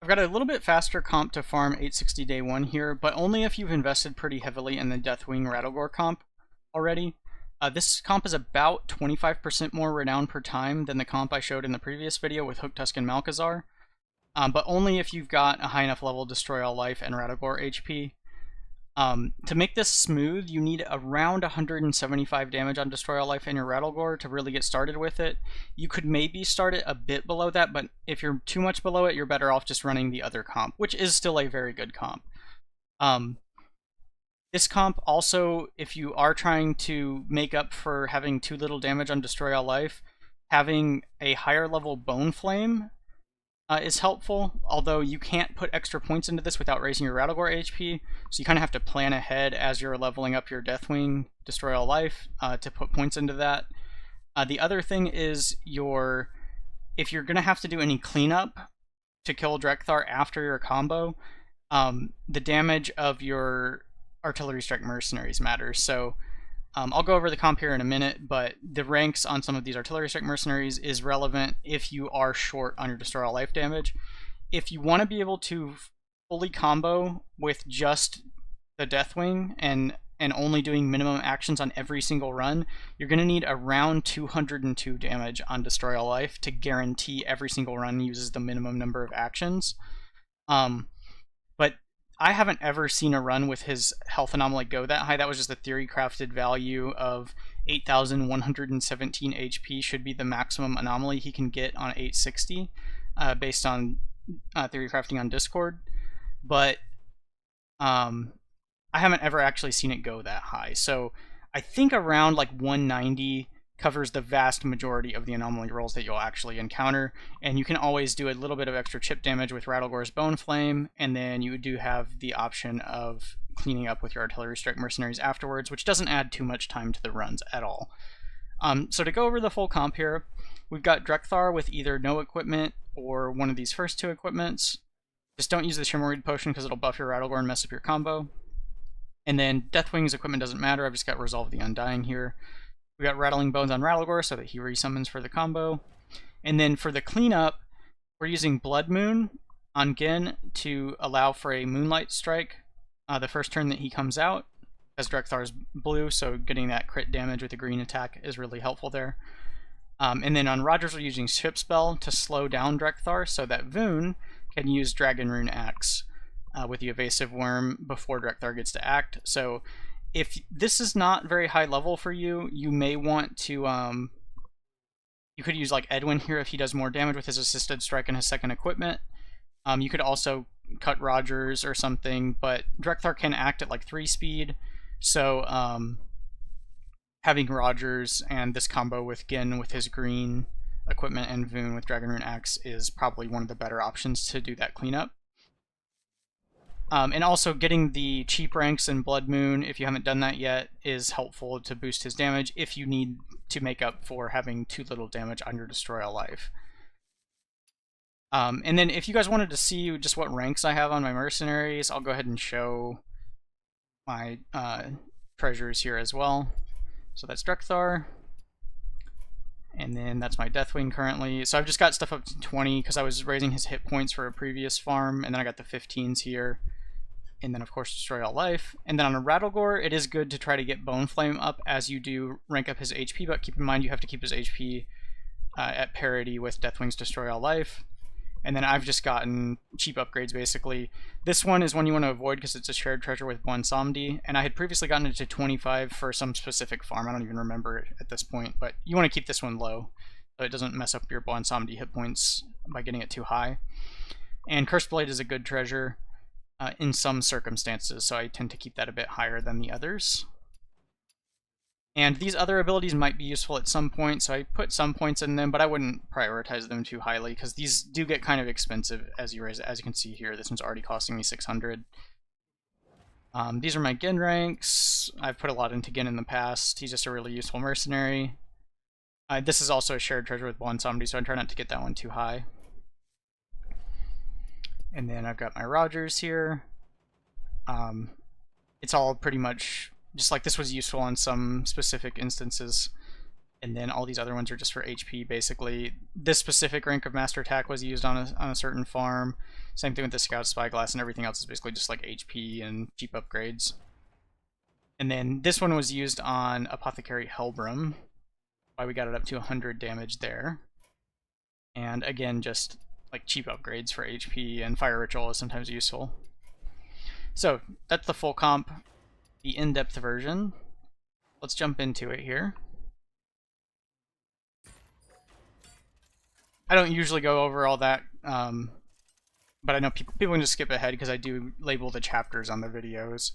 I've got a little bit faster comp to farm 860 day 1 here, but only if you've invested pretty heavily in the Deathwing Rattlegore comp already. This comp is about 25% more renown per time than the comp I showed in the previous video with Hooktusk and Malchezaar, but only if you've got a high enough level Destroy All Life and Rattlegore HP. To make this smooth, you need around 175 damage on Destroy All Life and your Rattlegore to really get started with it. You could maybe start it a bit below that, but if you're too much below it, you're better off just running the other comp, which is still a very good comp. This comp also, if you are trying to make up for having too little damage on Destroy All Life, having a higher level Bone Flame is helpful, although you can't put extra points into this without raising your Rattlegore HP, so you kind of have to plan ahead as you're leveling up your Deathwing Destroy All Life to put points into that. The other thing is if you're going to have to do any cleanup to kill Drek'Thar after your combo, the damage of your Artillery Strike Mercenaries matters. So I'll go over the comp here in a minute, but the ranks on some of these Artillery Strike Mercenaries is relevant if you are short on your Destroy All Life damage. If you want to be able to fully combo with just the Deathwing and only doing minimum actions on every single run, you're going to need around 202 damage on Destroy All Life to guarantee every single run uses the minimum number of actions. But I haven't ever seen a run with his health anomaly go that high. That was just a theory crafted value of 8,117 HP should be the maximum anomaly he can get on 860 based on theory crafting on Discord. But I haven't ever actually seen it go that high. So I think around like 190 covers the vast majority of the anomaly rolls that you'll actually encounter, and you can always do a little bit of extra chip damage with Rattlegore's Bone Flame, and then you do have the option of cleaning up with your Artillery Strike Mercenaries afterwards, which doesn't add too much time to the runs at all. So to go over the full comp here, we've got Drek'Thar with either no equipment or one of these first two equipments. Just don't use the Shimmerweed Potion because it'll buff your Rattlegore and mess up your combo. And then Deathwing's equipment doesn't matter, I've just got Resolve the Undying here. We got Rattling Bones on Rattlegore so that he resummons for the combo. And then for the cleanup, we're using Blood Moon on Genn to allow for a Moonlight Strike the first turn that he comes out, as Drek'Thar's blue, so getting that crit damage with the green attack is really helpful there. And then on Rogers, we're using Ship Spell to slow down Drek'Thar so that Voone can use Dragon Rune Axe with the Evasive Worm before Drek'Thar gets to act. So if this is not very high level for you, you may want to, you could use like Edwin here if he does more damage with his assisted strike and his second equipment. You could also cut Rogers or something, but Drek'Thar can act at like 3 speed, so having Rogers and this combo with Genn with his green equipment and Voone with Dragon Rune Axe is probably one of the better options to do that cleanup. And also getting the cheap ranks in Blood Moon, if you haven't done that yet, is helpful to boost his damage if you need to make up for having too little damage on your Destroy All Life. And then if you guys wanted to see just what ranks I have on my mercenaries, I'll go ahead and show my treasures here as well. So that's Drek'Thar. And then that's my Deathwing currently. So I've just got stuff up to 20 because I was raising his hit points for a previous farm, and then I got the 15s here. And then of course Destroy All Life. And then on a Rattlegore, it is good to try to get Bone Flame up as you do rank up his HP, but keep in mind you have to keep his HP at parity with Deathwing's Destroy All Life. And then I've just gotten cheap upgrades basically. This one is one you want to avoid because it's a shared treasure with Bwonsamdi, and I had previously gotten it to 25 for some specific farm. I don't even remember it at this point, but you want to keep this one low so it doesn't mess up your Bwonsamdi hit points by getting it too high. And Cursed Blade is a good treasure in some circumstances, so I tend to keep that a bit higher than the others. And these other abilities might be useful at some point, so I put some points in them, but I wouldn't prioritize them too highly, because these do get kind of expensive as you raise it. As you can see here, this one's already costing me 600. These are my Genn ranks. I've put a lot into Genn in the past. He's just a really useful mercenary. This is also a shared treasure with Bwonsamdi, so I try not to get that one too high. And then I've got my Rogers here. It's all pretty much just like this was useful on some specific instances. and then all these other ones are just for HP, basically. This specific rank of Master Attack was used on a certain farm. Same thing with the Scout Spyglass, and everything else is basically just like HP and cheap upgrades. And then this one was used on Apothecary Hellbrim, why we got it up to 100 damage there. And again, just like cheap upgrades for HP, and Fire Ritual is sometimes useful. So that's the full comp, the in-depth version. Let's jump into it here. I don't usually go over all that, but I know people can just skip ahead because I do label the chapters on the videos.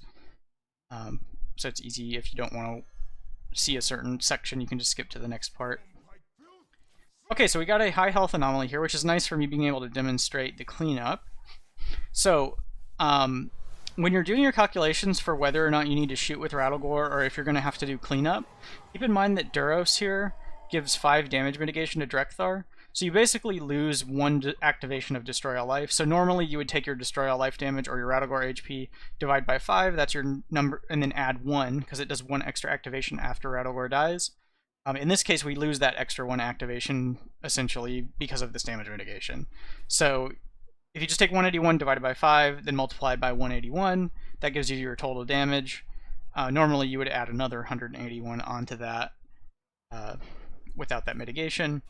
So it's easy if you don't want to see a certain section, you can just skip to the next part. Okay, so we got a high health anomaly here, which is nice for me being able to demonstrate the cleanup. So, when you're doing your calculations for whether or not you need to shoot with Rattlegore or if you're going to have to do cleanup, keep in mind that Duros here gives 5 damage mitigation to Drek'Thar. So you basically lose 1 activation of Destroy All Life. So normally you would take your Destroy All Life damage or your Rattlegore HP, divide by 5, that's your number, and then add 1, because it does 1 extra activation after Rattlegore dies. In this case, we lose that extra 1 activation, essentially, because of this damage mitigation. So if you just take 181 divided by 5, then multiplied by 181, that gives you your total damage. Normally you would add another 181 onto that without that mitigation.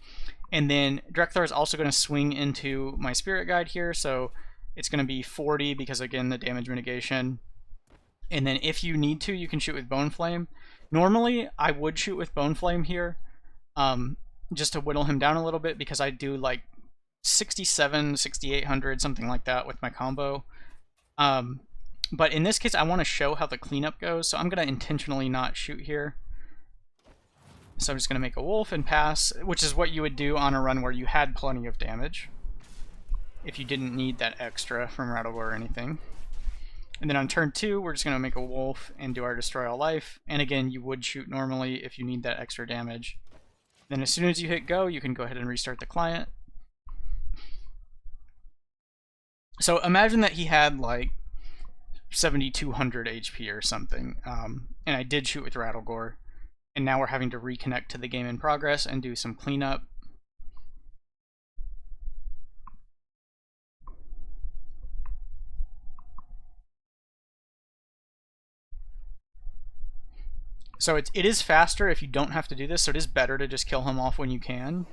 And then Drek'Thar is also going to swing into my Spirit Guide here, so it's going to be 40 because, again, the damage mitigation. And then if you need to, you can shoot with Bone Flame. Normally, I would shoot with Bone Flame here, just to whittle him down a little bit, because I do like 67, 6800, something like that with my combo. But in this case, I want to show how the cleanup goes, so I'm going to intentionally not shoot here. So I'm just going to make a wolf and pass, which is what you would do on a run where you had plenty of damage, if you didn't need that extra from Rattlegore or anything. And then on turn 2, we're just going to make a wolf and do our Destroy All Life. And again, you would shoot normally if you need that extra damage. Then as soon as you hit go, you can go ahead and restart the client. So imagine that he had like 7200 HP or something, and I did shoot with Rattlegore. And now we're having to reconnect to the game in progress and do some cleanup. So it is faster if you don't have to do this, so it is better to just kill him off when you can.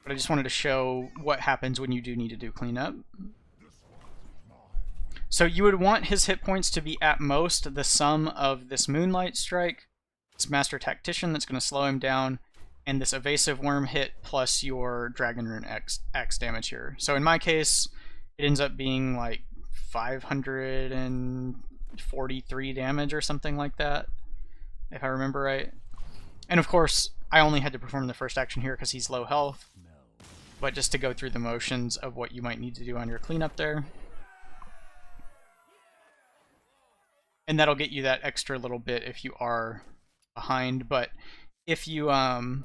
But I just wanted to show what happens when you do need to do cleanup. So you would want his hit points to be at most the sum of this Moonlight Strike, this Master Tactician that's going to slow him down, and this Evasive Worm hit plus your Dragon Rune X damage here. So in my case, it ends up being like 543 damage or something like that, if I remember right. And of course, I only had to perform the first action here because he's low health, but just to go through the motions of what you might need to do on your cleanup there. And that'll get you that extra little bit if you are behind. But if you have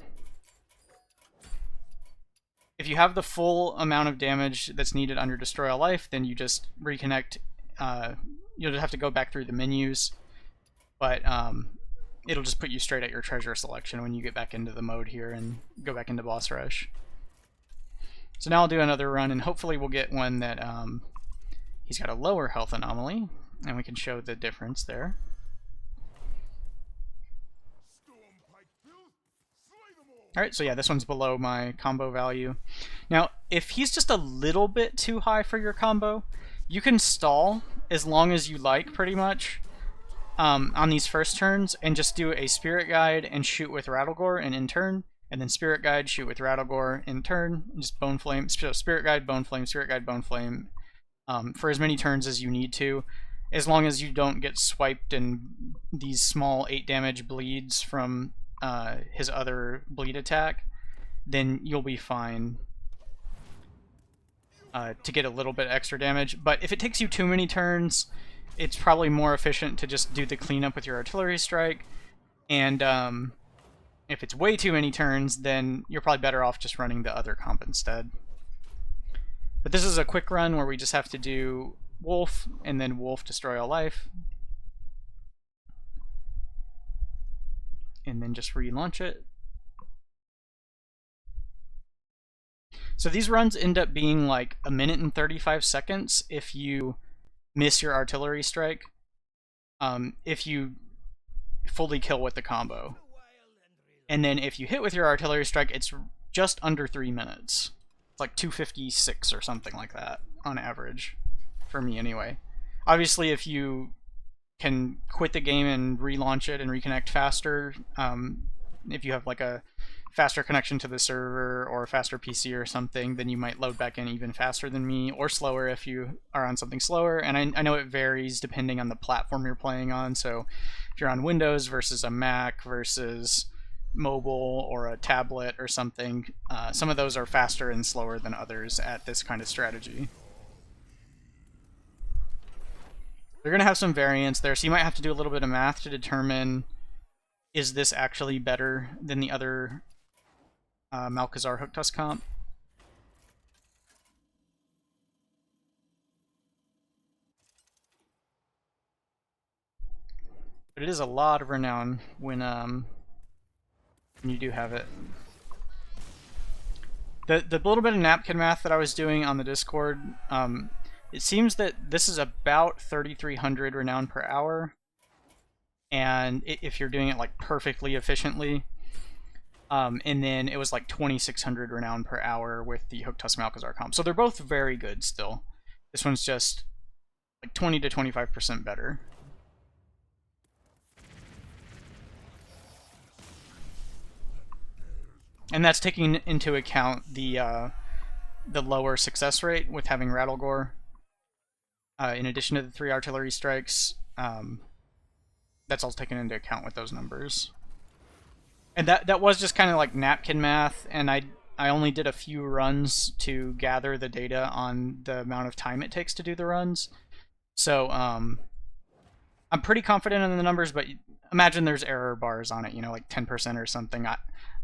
the full amount of damage that's needed on your Destroy All Life, then you just reconnect. You'll just have to go back through the menus, but it'll just put you straight at your treasure selection when you get back into the mode here and go back into boss rush. So now I'll do another run, and hopefully we'll get one that he's got a lower health anomaly, and we can show the difference there. Alright, so yeah, this one's below my combo value. Now, if he's just a little bit too high for your combo, you can stall as long as you like, pretty much, on these first turns, and just do a Spirit Guide and shoot with Rattlegore and in turn, and then Spirit Guide, shoot with Rattlegore in turn, just Bone Flame, Spirit Guide, Bone Flame, Spirit Guide, Bone Flame, for as many turns as you need to. As long as you don't get swiped in these small 8 damage bleeds from his other bleed attack, then you'll be fine to get a little bit extra damage. But if it takes you too many turns, it's probably more efficient to just do the cleanup with your artillery strike. And if it's way too many turns, then you're probably better off just running the other comp instead. But this is a quick run where we just have to do Wolf, and then Wolf Destroy All Life. and then just relaunch it. So these runs end up being like 1 minute and 35 seconds if you miss your artillery strike. If you fully kill with the combo. And then if you hit with your artillery strike, it's just under 3 minutes. It's like 2:56 or something like that on average, for me anyway. Obviously, if you can quit the game and relaunch it and reconnect faster, if you have like a faster connection to the server or a faster PC or something, then you might load back in even faster than me, or slower if you are on something slower. And I know it varies depending on the platform you're playing on. So if you're on Windows versus a Mac versus mobile or a tablet or something, some of those are faster and slower than others at this kind of strategy. They're going to have some variance there, so you might have to do a little bit of math to determine, is this actually better than the other Malchezaar Hook Tusk comp? But it is a lot of renown when you do have it. The little bit of napkin math that I was doing on the Discord, it seems that this is about 3,300 renown per hour, and if you're doing it like perfectly efficiently, and then it was like 2,600 renown per hour with the Hook Tusk Malchezaar comp. So they're both very good still. This one's just like 20 to 25% better. And that's taking into account the lower success rate with having Rattlegore. In addition to the 3 artillery strikes, that's all taken into account with those numbers. And that was just kind of like napkin math, and I only did a few runs to gather the data on the amount of time it takes to do the runs. So I'm pretty confident in the numbers, but imagine there's error bars on it, you know, like 10% or something.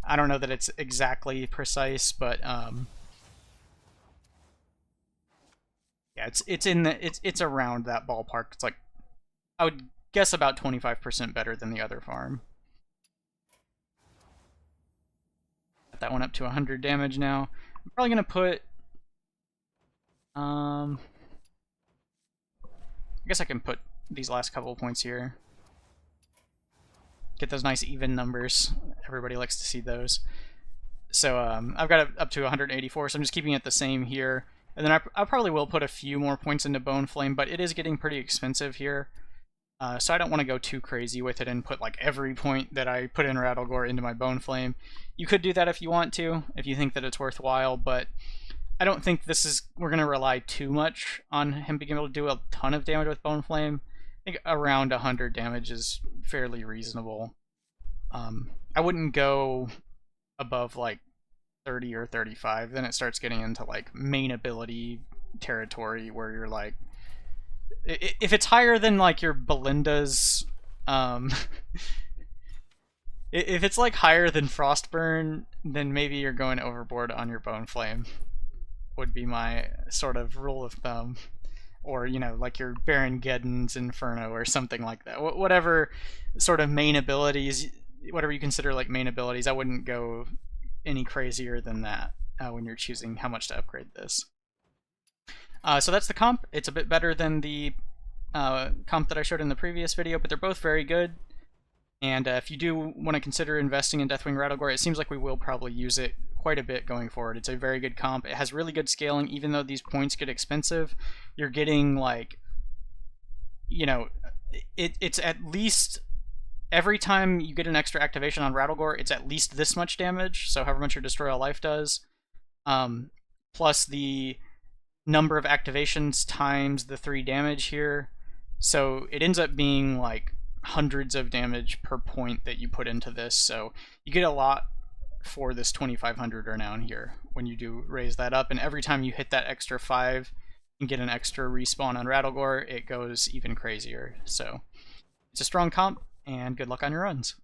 I don't know that it's exactly precise, but yeah, it's around that ballpark. It's like, I would guess about 25% better than the other farm. Got that one up to 100 damage now. I'm probably gonna put I guess I can put these last couple of points here. Get those nice even numbers. Everybody likes to see those. So I've got it up to 184, so I'm just keeping it the same here. And then I probably will put a few more points into Bone Flame, but it is getting pretty expensive here. So I don't want to go too crazy with it and put like every point that I put in Rattlegore into my Bone Flame. You could do that if you want to, if you think that it's worthwhile, but I don't think we're going to rely too much on him being able to do a ton of damage with Bone Flame. I think around 100 damage is fairly reasonable. I wouldn't go above like 30 or 35, then it starts getting into like main ability territory where you're like, if it's higher than like your Belinda's, if it's like higher than Frostburn, then maybe you're going overboard on your Bone Flame, would be my sort of rule of thumb. Or, you know, like your Baron Geddon's Inferno or something like that. Whatever sort of main abilities, whatever you consider like main abilities, I wouldn't go any crazier than that when you're choosing how much to upgrade this. So that's the comp. It's a bit better than the comp that I showed in the previous video, but they're both very good. And if you do want to consider investing in Deathwing Rattlegore, it seems like we will probably use it quite a bit going forward. It's a very good comp. It has really good scaling, even though these points get expensive. You're getting like, you know, it's at least every time you get an extra activation on Rattlegore, it's at least this much damage, so however much your Destroy All Life does, plus the number of activations times the 3 damage here, so it ends up being like hundreds of damage per point that you put into this, so you get a lot for this 2,500 renown here when you do raise that up, and every time you hit that extra 5 and get an extra respawn on Rattlegore, it goes even crazier. So it's a strong comp, and good luck on your runs.